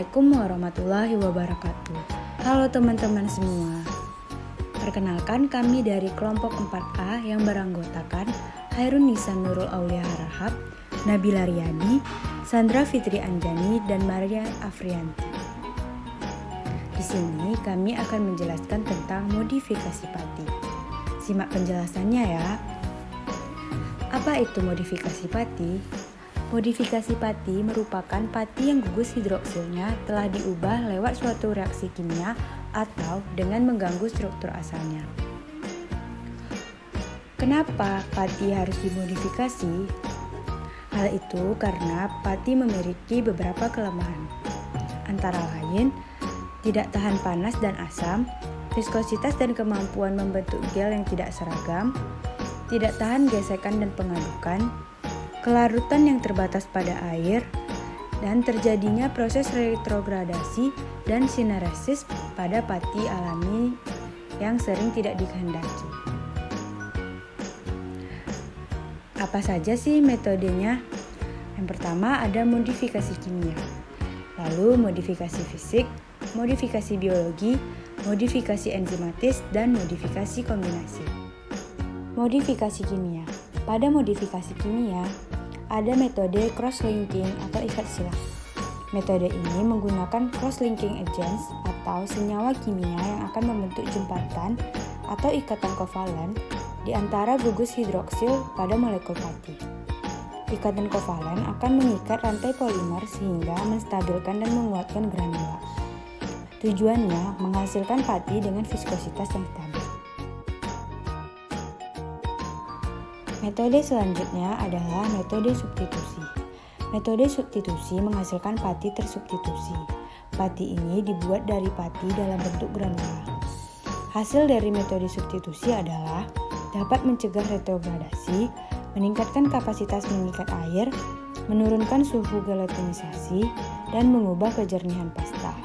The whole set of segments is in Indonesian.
Assalamualaikum warahmatullahi wabarakatuh. Halo teman-teman semua. Perkenalkan, kami dari kelompok 4A yang beranggotakan Hairun Nisa Nurul Aulia Harahap, Nabila Riyadi, Sandra Fitri Anjani, dan Maria Afrianti. Di sini kami akan menjelaskan tentang modifikasi pati. Simak penjelasannya ya. Apa itu modifikasi pati? Modifikasi pati merupakan pati yang gugus hidroksilnya telah diubah lewat suatu reaksi kimia atau dengan mengganggu struktur asalnya. Kenapa pati harus dimodifikasi? Hal itu karena pati memiliki beberapa kelemahan. Antara lain, tidak tahan panas dan asam, viskositas dan kemampuan membentuk gel yang tidak seragam, tidak tahan gesekan dan pengadukan, kelarutan yang terbatas pada air, dan terjadinya proses retrogradasi dan sineresis pada pati alami yang sering tidak dikehendaki. Apa saja sih metodenya? Yang pertama ada modifikasi kimia, lalu modifikasi fisik, modifikasi biologi, modifikasi enzimatis, dan modifikasi kombinasi. Modifikasi kimia. Pada modifikasi kimia, ada metode cross-linking atau ikat sila. Metode ini menggunakan cross-linking agents atau senyawa kimia yang akan membentuk jembatan atau ikatan kovalen di antara gugus hidroksil pada molekul pati. Ikatan kovalen akan mengikat rantai polimer sehingga menstabilkan dan menguatkan granula. Tujuannya menghasilkan pati dengan viskositas yang stabil. Metode selanjutnya adalah metode substitusi. Metode substitusi menghasilkan pati tersubstitusi. Pati ini dibuat dari pati dalam bentuk granula. Hasil dari metode substitusi adalah dapat mencegah retrogradasi, meningkatkan kapasitas mengikat air, menurunkan suhu gelatinisasi, dan mengubah kejernihan pasta.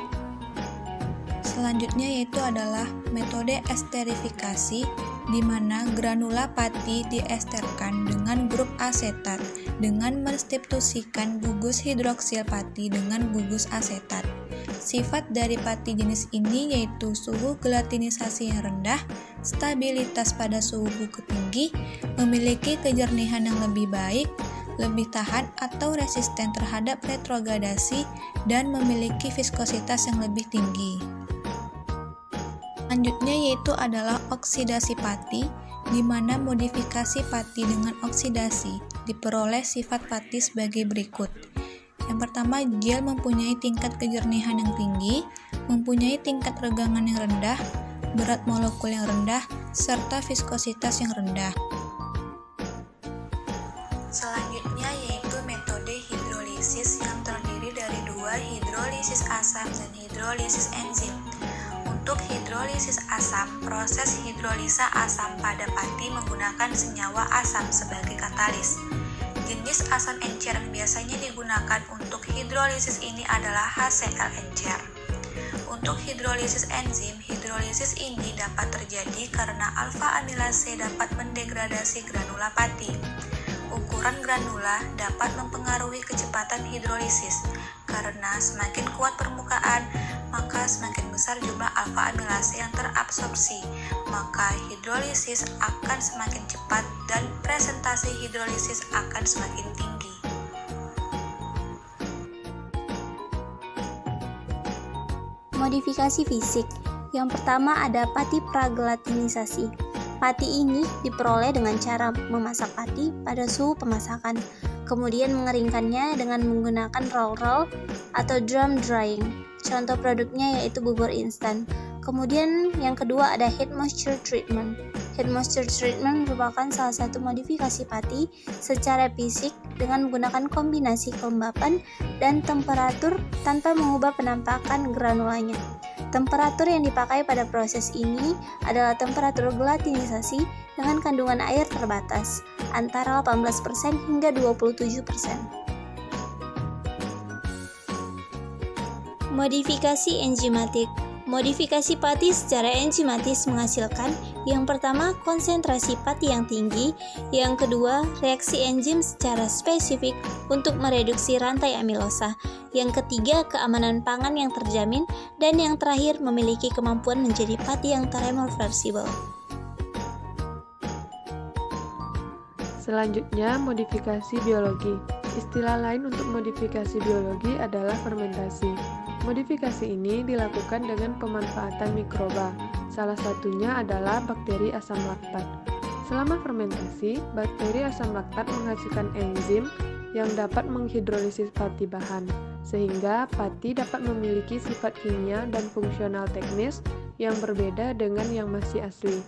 Selanjutnya yaitu adalah metode esterifikasi, di mana granula pati diesterkan dengan grup asetat dengan mensubstitusikan gugus hidroksil pati dengan gugus asetat. Sifat dari pati jenis ini yaitu suhu gelatinisasi yang rendah, stabilitas pada suhu tinggi, memiliki kejernihan yang lebih baik, lebih tahan atau resisten terhadap retrogradasi, dan memiliki viskositas yang lebih tinggi. Selanjutnya yaitu adalah oksidasi pati, di mana modifikasi pati dengan oksidasi diperoleh sifat pati sebagai berikut. Yang pertama, gel mempunyai tingkat kejernihan yang tinggi, mempunyai tingkat regangan yang rendah, berat molekul yang rendah, serta viskositas yang rendah. Selanjutnya yaitu metode hidrolisis yang terdiri dari dua hidrolisis asam dan hidrolisis enzim. Untuk hidrolisis asam, proses hidrolisa asam pada pati menggunakan senyawa asam sebagai katalis. Jenis asam encer yang biasanya digunakan untuk hidrolisis ini adalah HCl encer. Untuk hidrolisis enzim, hidrolisis ini dapat terjadi karena alfa amilase dapat mendegradasi granula pati. Ukuran granula dapat mempengaruhi kecepatan hidrolisis. Karena semakin kuat permukaan, maka semakin besar jumlah alfa amilase yang terabsorpsi, maka hidrolisis akan semakin cepat dan presentasi hidrolisis akan semakin tinggi. Modifikasi fisik. Yang pertama ada pati pragelatinisasi. Pati ini diperoleh dengan cara memasak pati pada suhu pemasakan, kemudian mengeringkannya dengan menggunakan roll atau drum drying. Contoh produknya yaitu bubur instan. Kemudian yang kedua ada heat moisture treatment. Heat moisture treatment merupakan salah satu modifikasi pati secara fisik dengan menggunakan kombinasi kelembapan dan temperatur tanpa mengubah penampakan granulanya. Temperatur yang dipakai pada proses ini adalah temperatur gelatinisasi dengan kandungan air terbatas, antara 18% hingga 27%. Modifikasi enzimatik. Modifikasi pati secara enzimatis menghasilkan yang pertama konsentrasi pati yang tinggi, yang kedua reaksi enzim secara spesifik untuk mereduksi rantai amilosa, yang ketiga keamanan pangan yang terjamin, dan yang terakhir memiliki kemampuan menjadi pati yang reversible. Selanjutnya, modifikasi biologi. Istilah lain untuk modifikasi biologi adalah fermentasi. Modifikasi ini dilakukan dengan pemanfaatan mikroba. Salah satunya adalah bakteri asam laktat. Selama fermentasi, bakteri asam laktat menghasilkan enzim yang dapat menghidrolisis pati bahan, sehingga pati dapat memiliki sifat kimia dan fungsional teknis yang berbeda dengan yang masih asli.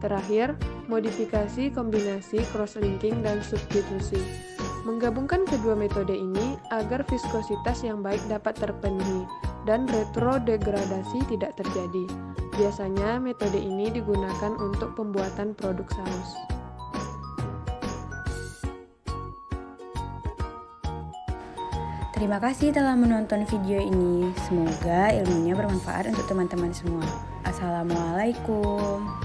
Terakhir, modifikasi kombinasi cross-linking dan substitusi. Menggabungkan kedua metode ini agar viskositas yang baik dapat terpenuhi dan retrodegradasi tidak terjadi. Biasanya metode ini digunakan untuk pembuatan produk saus. Terima kasih telah menonton video ini. Semoga ilmunya bermanfaat untuk teman-teman semua. Assalamualaikum.